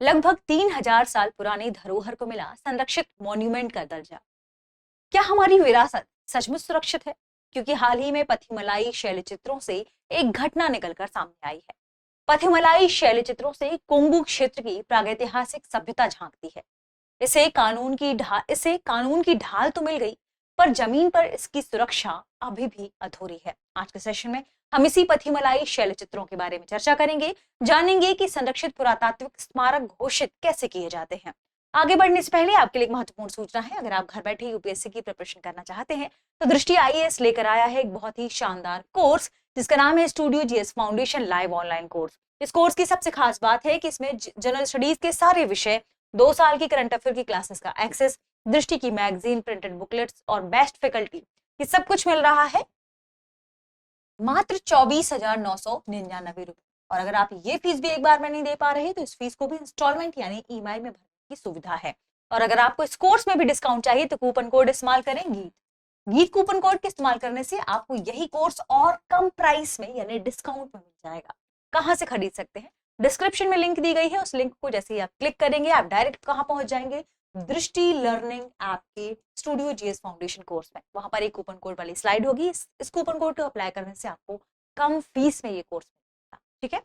लगभग 3000 साल पुरानी धरोहर को मिला संरक्षित मॉन्यूमेंट का दर्जा। क्या हमारी विरासत सचमुच सुरक्षित है? क्योंकि हाल ही में पथिमलाई शैलचित्रों से एक घटना निकलकर सामने आई है। पथिमलाई शैलचित्रों से कोंगू क्षेत्र की प्रागैतिहासिक सभ्यता झांकती है। इसे कानून की ढाल तो मिल गई, पर जमीन पर इसकी सुरक्षा अभी भी अधूरी है। आज के सेशन में हम इसी पथिमलाई शैलचित्रों के बारे में चर्चा करेंगे, जानेंगे कि संरक्षित पुरातात्विक स्मारक घोषित कैसे किए जाते हैं। आगे बढ़ने से पहले आपके लिए एक महत्वपूर्ण सूचना है। अगर आप घर बैठे यूपीएससी की प्रिपरेशन करना चाहते हैं तो दृष्टि आईएएस लेकर आया है एक बहुत ही शानदार कोर्स, जिसका नाम है studio GS foundation live online course. इस कोर्स की सबसे खास बात है कि इसमें जनरल स्टडीज के सारे विषय, 2 साल की करंट अफेयर की क्लासेस का एक्सेस, दृष्टि की मैगजीन, प्रिंटेड बुकलेट्स और बेस्ट फैकल्टी, ये सब कुछ मिल रहा है मात्र 24,999 रुपए। और अगर आप ये फीस भी एक बार में नहीं दे पा रहे तो इस फीस को भी इंस्टॉलमेंट यानी ईएमआई में भरने की सुविधा है। और अगर आपको इस कोर्स में भी डिस्काउंट चाहिए तो कूपन कोड इस्तेमाल करें गीत कूपन कोड के इस्तेमाल करने से आपको यही कोर्स और कम प्राइस में यानी डिस्काउंट में मिल जाएगा। कहां से खरीद सकते हैं? डिस्क्रिप्शन में लिंक दी गई है। उस लिंक को जैसे ही आप क्लिक करेंगे आप डायरेक्ट कहां पहुंच जाएंगे? दृष्टि लर्निंग ऐप के स्टूडियो जीएस फाउंडेशन कोर्स में। वहां पर एक कूपन कोड वाली स्लाइड होगी। इस कूपन कोड को अप्लाई करने से आपको कम फीस में ये कोर्स मिलेगा। ठीक है,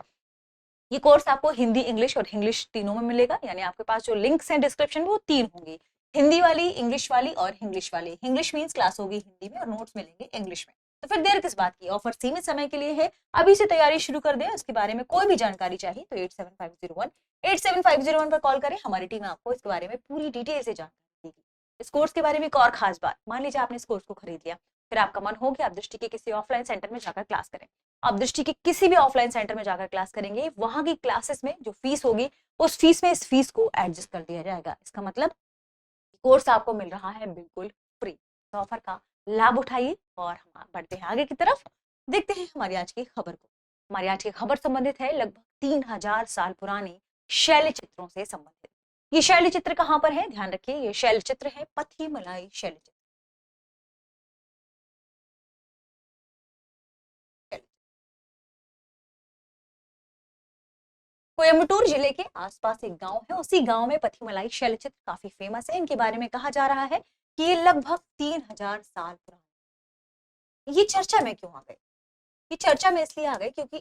ये कोर्स आपको हिंदी, इंग्लिश और इंग्लिश तीनों में मिलेगा। यानी आपके पास जो लिंक्स हैं डिस्क्रिप्शन में वो 3 होंगी, हिंदी वाली, इंग्लिश वाली और इंग्लिश वाली। इंग्लिश मींस क्लास होगी हिंदी में और नोट्स मिलेंगे इंग्लिश में। तो फिर देर किस बात की? ऑफर सीमित समय के लिए है, अभी से तैयारी शुरू कर दें। इसके बारे में कोई भी जानकारी चाहिए तो 8750 पर कॉल करें। हमारी टीम आपको इसके बारे में पूरी डिटेल से जानकारी देगी। इस कोर्स के बारे में एक और खास बात, मान लीजिए आपने इस कोर्स को खरीद लिया, फिर आपका मन हो कि आप दृष्टि के किसी ऑफलाइन सेंटर में जाकर क्लास करें। आप दृष्टि के किसी भी ऑफलाइन सेंटर में जाकर क्लास करेंगे, वहां की क्लासेस में जो फीस होगी उस फीस में इस फीस को एडजस्ट कर दिया जाएगा। इसका मतलब कोर्स आपको मिल रहा है बिल्कुल फ्री। तो ऑफर का लाभ उठाइए और हम बढ़ते हैं आगे की तरफ। देखते हैं हमारी आज की खबर को। हमारी आज की खबर संबंधित है लगभग 3000 साल पुरानी शैल चित्रों से संबंधित। ये शैल चित्र कहां पर है? ध्यान रखिए, ये शैल चित्र है पथिमलाई शैल चित्र। कोयम्बटूर जिले के आसपास एक गांव है, उसी गांव में पथिमलाई शैलचित्र काफी फेमस है। इनके बारे में कहा जा रहा है कि ये लगभग 3000 साल पुराने। ये चर्चा में क्यों आ गए? ये चर्चा में इसलिए आ गए क्योंकि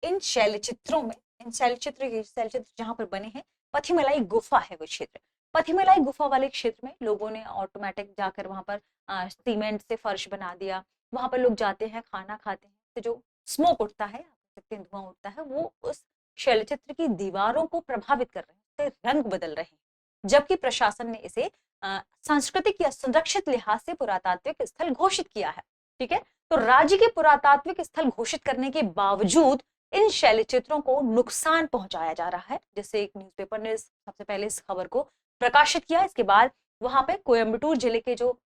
इन शैलचित्रों में, शैलचित्र जहां पर बने हैं, पथिमलाई गुफा है वो क्षेत्र। पथिमलाई गुफा वाले क्षेत्र में लोगों ने ऑटोमेटिक जाकर वहां पर सीमेंट से फर्श बना दिया। वहां पर लोग जाते हैं, खाना खाते हैं, तो जो स्मोक उठता है, धुआं उठता है, वो उस शैलचित्र की दीवारों को प्रभावित कर रहे हैं, रंग बदल रहे हैं। जबकि प्रशासन ने इसे सांस्कृतिक या संरक्षित लिहाज से पुरातात्विक स्थल घोषित किया है। ठीक है, तो राज्य के पुरातात्विक स्थल घोषित करने के बावजूद इन शैलचित्रों को नुकसान पहुंचाया जा रहा है। जैसे एक न्यूज़पेपर ने सबसे पहले इस खबर को प्रकाशित किया, इसके बाद वहां पे कोयम्बटूर जिले के जो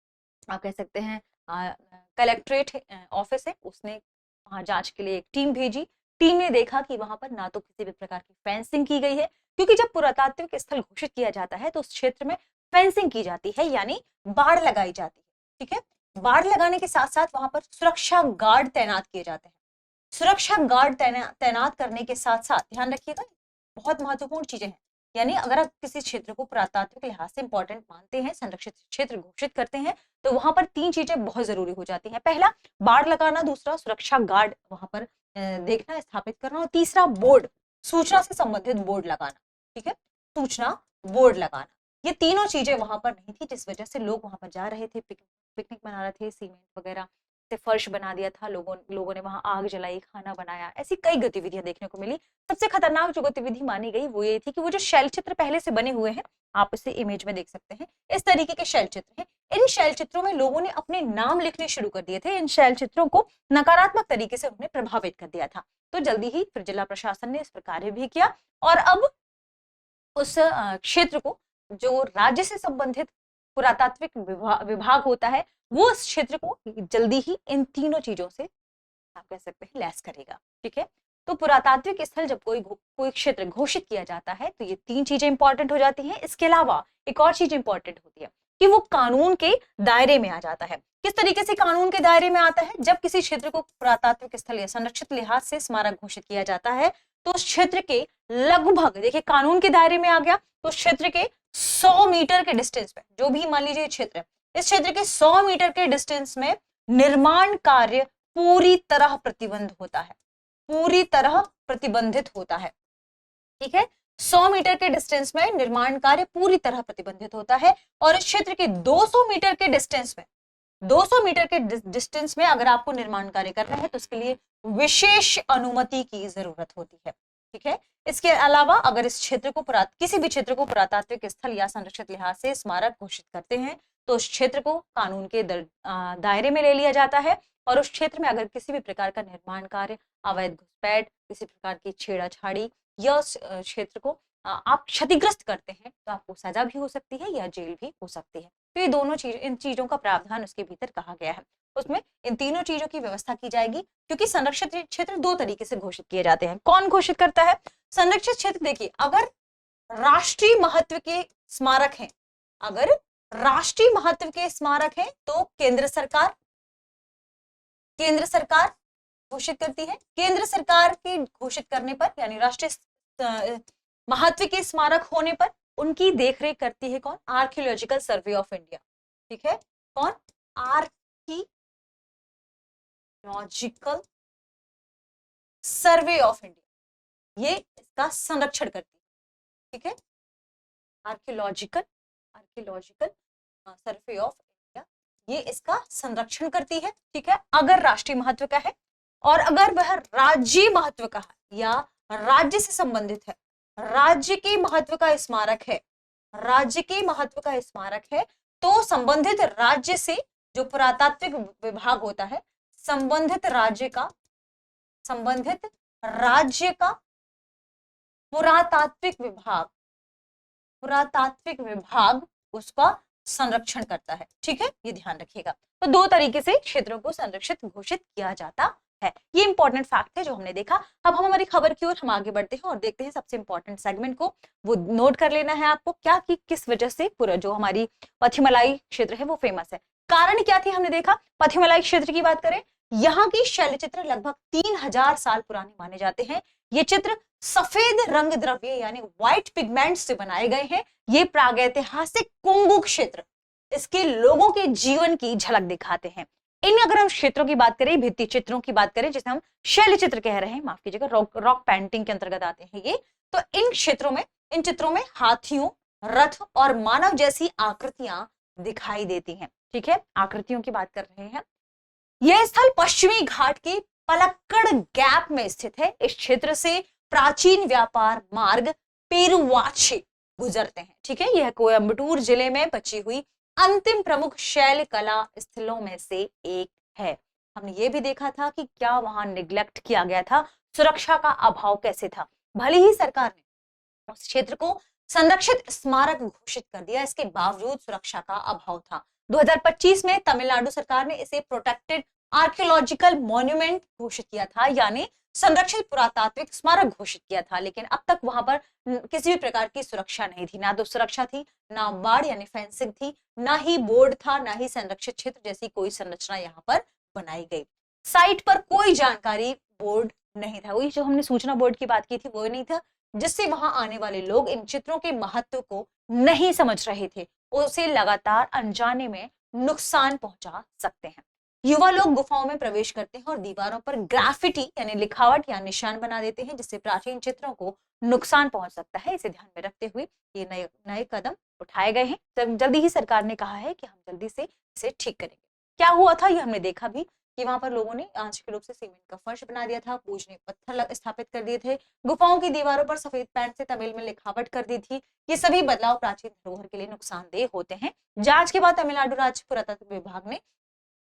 आप कह सकते हैं कलेक्ट्रेट ऑफिस है, उसने वहां जांच के लिए एक टीम भेजी। टीम ने देखा कि वहां पर ना तो किसी भी प्रकार की फेंसिंग की गई है, क्योंकि जब पुरातात्विक स्थल घोषित किया जाता है तो उस क्षेत्र में फेंसिंग की जाती है, यानी बाड़ लगाई जाती है। ठीक है, बाड़ लगाने के साथ साथ वहां पर सुरक्षा गार्ड तैनात किए जाते हैं। सुरक्षा गार्ड तैनात करने के साथ साथ ध्यान रखिएगा, बहुत महत्वपूर्ण चीजें हैं। यानी अगर आप किसी क्षेत्र को पुरातात्विक लिहाज से इंपॉर्टेंट मानते हैं, संरक्षित क्षेत्र घोषित करते हैं, तो वहां पर 3 चीजें बहुत जरूरी हो जाती हैं। पहला, बाड़ लगाना, दूसरा सुरक्षा गार्ड वहां पर देखना, स्थापित करना, और तीसरा बोर्ड, सूचना से संबंधित बोर्ड लगाना। ठीक है, सूचना बोर्ड लगाना। ये तीनों चीजें वहां पर नहीं थी, जिस वजह से लोग वहां पर जा रहे थे, पिकनिक मना रहे थे, सीमेंट वगैरह से फर्श बना दिया था, लोगों ने वहां आग जलाई, खाना बनाया, ऐसी कई गतिविधियां देखने को मिली। सबसे खतरनाक जो गतिविधि मानी गई वो ये थी कि वो जो शैलचित्र पहले से बने हुए हैं, आप इसे इमेज में देख सकते हैं, इस तरीके के शैलचित्र हैं। इन शैलचित्रों में लोगों ने अपने नाम लिखने शुरू कर दिए थे। इन शैलचित्रों को नकारात्मक तरीके से उन्होंने प्रभावित कर दिया था। तो जल्दी ही फिर जिला प्रशासन ने इस पर कार्य भी किया और अब उस क्षेत्र को, जो राज्य से संबंधित पुरातात्विक विभाग होता है, वो इस क्षेत्र को जल्दी ही इन तीनों चीजों से आप कह सकते हैं लैस करेगा। ठीक है, तो पुरातात्विक स्थल जब कोई क्षेत्र घोषित किया जाता है तो ये 3 चीजें इंपॉर्टेंट हो जाती हैं। इसके अलावा एक और चीज इंपॉर्टेंट होती है कि वो कानून के दायरे में आ जाता है। किस तरीके से कानून के दायरे में आता है? जब किसी क्षेत्र को पुरातात्विक स्थल या संरक्षित लिहाज से स्मारक घोषित किया जाता है तो उस क्षेत्र के लगभग, देखिए कानून के दायरे में आ गया, तो उस क्षेत्र के 100 मीटर के डिस्टेंस में, जो भी मान लीजिए क्षेत्र है, इस क्षेत्र के 100 मीटर के डिस्टेंस में निर्माण कार्य पूरी तरह प्रतिबंध होता है, पूरी तरह प्रतिबंधित होता है। ठीक है, 100 मीटर के डिस्टेंस में निर्माण कार्य पूरी तरह प्रतिबंधित होता है। और इस क्षेत्र के 200 मीटर के डिस्टेंस में, 200 मीटर के डिस्टेंस में अगर आपको निर्माण कार्य करना है तो उसके लिए विशेष अनुमति की जरूरत होती है। ठीक है, इसके अलावा अगर इस क्षेत्र को किसी भी क्षेत्र को पुरातात्विक स्थल या संरक्षित लिहाज से स्मारक घोषित करते हैं तो उस क्षेत्र को कानून के दायरे में ले लिया जाता है। और उस क्षेत्र में अगर किसी भी प्रकार का निर्माण कार्य, अवैध घुसपैठ, किसी प्रकार की छेड़ाछाड़ी या उस क्षेत्र को आप क्षतिग्रस्त करते हैं तो आपको सजा भी हो सकती है या जेल भी हो सकती है। तो ये दोनों चीज, इन चीजों का प्रावधान उसके भीतर कहा गया है। उसमें इन तीनों चीजों की व्यवस्था की जाएगी, क्योंकि संरक्षित क्षेत्र दो तरीके से घोषित किए जाते हैं। कौन घोषित करता है संरक्षित क्षेत्र? देखिए, अगर राष्ट्रीय महत्व के स्मारक हैं, अगर राष्ट्रीय महत्व के स्मारक हैं तो केंद्र सरकार घोषित करती है। केंद्र सरकार के घोषित करने पर, यानी राष्ट्रीय महत्व के स्मारक होने पर उनकी देखरेख करती है कौन? Archaeological survey of India. ठीक है, कौन? आर्कियोलॉजिकल सर्वे ऑफ इंडिया, ये इसका संरक्षण करती है। ठीक है, आर्कियोलॉजिकल सर्वे ऑफ इंडिया ये इसका संरक्षण करती है। ठीक है, अगर राष्ट्रीय महत्व का है और अगर वह राज्य महत्व का है या राज्य से संबंधित है, राज्य के महत्व का स्मारक है, राज्य के महत्व का स्मारक है, तो संबंधित राज्य से जो पुरातात्विक विभाग होता है, संबंधित राज्य का पुरातात्विक विभाग उसका संरक्षण करता है। ठीक है, ये ध्यान रखिएगा। तो दो तरीके से क्षेत्रों को संरक्षित घोषित किया जाता है। ये इंपॉर्टेंट फैक्ट है जो हमने देखा। अब हम हमारी खबर की ओर हम आगे बढ़ते हैं और देखते हैं सबसे इंपॉर्टेंट सेगमेंट को। वो नोट कर लेना है आपको, क्या कि किस वजह से पूरा जो हमारी पथिमलाई क्षेत्र है वो फेमस है। कारण क्या थी? हमने देखा पथिमलाई क्षेत्र की बात करें, यहाँ की शैल चित्र लगभग 3000 साल पुराने माने जाते हैं। ये चित्र सफेद रंग द्रव्य यानी व्हाइट पिगमेंट से बनाए गए हैं। ये प्रागैतिहासिक कुंगु क्षेत्र इसके लोगों के जीवन की झलक दिखाते हैं। इन अगर हम क्षेत्रों की बात करें, भित्ति चित्रों की बात करें, जिसे हम शैल चित्र कह रहे हैं, माफ कीजिएगा, रॉक पेंटिंग के अंतर्गत आते हैं ये। तो इन चित्रों में हाथियों, रथ और मानव जैसी आकृतियां दिखाई देती हैं। ठीक है, आकृतियों की बात कर रहे हैं। यह स्थल पश्चिमी घाट के पलक्कड़ गैप में स्थित है। इस क्षेत्र से प्राचीन व्यापार मार्ग पेरुवाची गुजरते हैं। ठीक है, यह कोयंबटूर जिले में बची हुई अंतिम प्रमुख शैल कला स्थलों में से एक है। हमने ये भी देखा था कि क्या वहां निग्लेक्ट किया गया था, सुरक्षा का अभाव कैसे था। भले ही सरकार ने उस क्षेत्र को संरक्षित स्मारक घोषित कर दिया, इसके बावजूद सुरक्षा का अभाव था। 2025 में तमिलनाडु सरकार ने इसे प्रोटेक्टेड आर्कियोलॉजिकल मॉन्यूमेंट घोषित किया था, यानी संरक्षित पुरातात्विक स्मारक घोषित किया था। लेकिन अब तक वहां पर किसी भी प्रकार की सुरक्षा नहीं थी, ना तो सुरक्षा थी, ना बाड़ यानी फेंसिंग थी, ना ही बोर्ड था, ना ही संरक्षित क्षेत्र जैसी कोई संरचना यहाँ पर बनाई गई। साइट पर कोई जानकारी बोर्ड नहीं था, वही जो हमने सूचना बोर्ड की बात की थी वो नहीं था, जिससे वहां आने वाले लोग इन चित्रों के महत्व को नहीं समझ रहे थे, उसे लगातार अनजाने में नुकसान पहुंचा सकते हैं। युवा लोग गुफाओं में प्रवेश करते हैं और दीवारों पर ग्राफिटी यानी लिखावट या निशान बना देते हैं, जिससे प्राचीन चित्रों को नुकसान पहुंच सकता है। इसे ध्यान में रखते हुए ये नए कदम उठाए गए हैं। जल्दी ही सरकार ने कहा है कि हम जल्दी से इसे ठीक करेंगे। क्या हुआ था ये हमने देखा भी कि वहां पर लोगों ने आंशिक रूप से सीमेंट का फर्श बना दिया था, पूजने पत्थर स्थापित कर दिए थे, गुफाओं की दीवारों पर सफेद पेंट से तमिल में लिखावट कर दी थी। ये सभी बदलाव प्राचीन धरोहर के लिए नुकसानदेह होते हैं। जांच के बाद तमिलनाडु राज्य पुरातत्व विभाग ने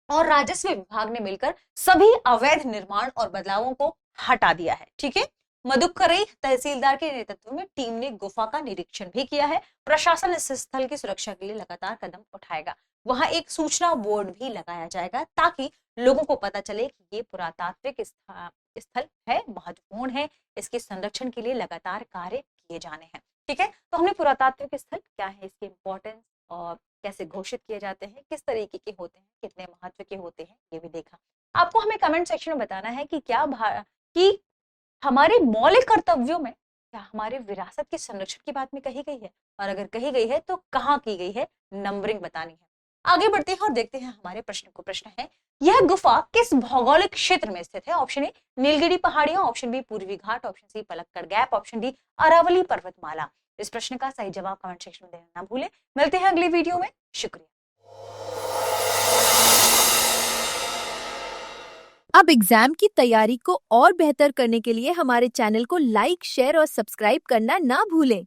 और राजस्व विभाग ने मिलकर सभी अवैध निर्माण और बदलावों को हटा दिया है। ठीक है, मदुकरई तहसीलदार के नेतृत्व में टीम ने गुफा का निरीक्षण भी किया है। प्रशासन इस स्थल की सुरक्षा के लिए लगातार कदम उठाएगा। वहां एक सूचना बोर्ड भी लगाया जाएगा ताकि लोगों को पता चले कि ये पुरातात्विक स्थल है, महत्वपूर्ण है, इसके संरक्षण के लिए लगातार कार्य किए जाने हैं। ठीक है, तो हमने पुरातात्विक स्थल क्या है, इसकी इंपॉर्टेंस और कैसे घोषित किए जाते हैं, किस तरीके के होते हैं, कितने महत्व के होते हैं, ये भी देखा। आपको हमें कमेंट सेक्शन में बताना है कि क्या कि हमारे मौलिक कर्तव्यों में क्या हमारे विरासत के संरक्षण की बात में कही गई है, और अगर कही गई है तो कहाँ की गई है, नंबरिंग बतानी है। आगे बढ़ते हैं और देखते हैं हमारे प्रश्न को। प्रश्न है, यह गुफा किस भौगोलिक क्षेत्र में स्थित है? ऑप्शन ए नीलगिरी पहाड़ियां, ऑप्शन बी पूर्वी घाट, option C Palakkad gap, option D Aravalli पर्वतमाला। इस प्रश्न का सही जवाब कमेंट सेक्शन में देना ना भूलें। मिलते हैं अगली वीडियो में। शुक्रिया। अब एग्जाम की तैयारी को और बेहतर करने के लिए हमारे चैनल को लाइक, शेयर और सब्सक्राइब करना ना भूलें।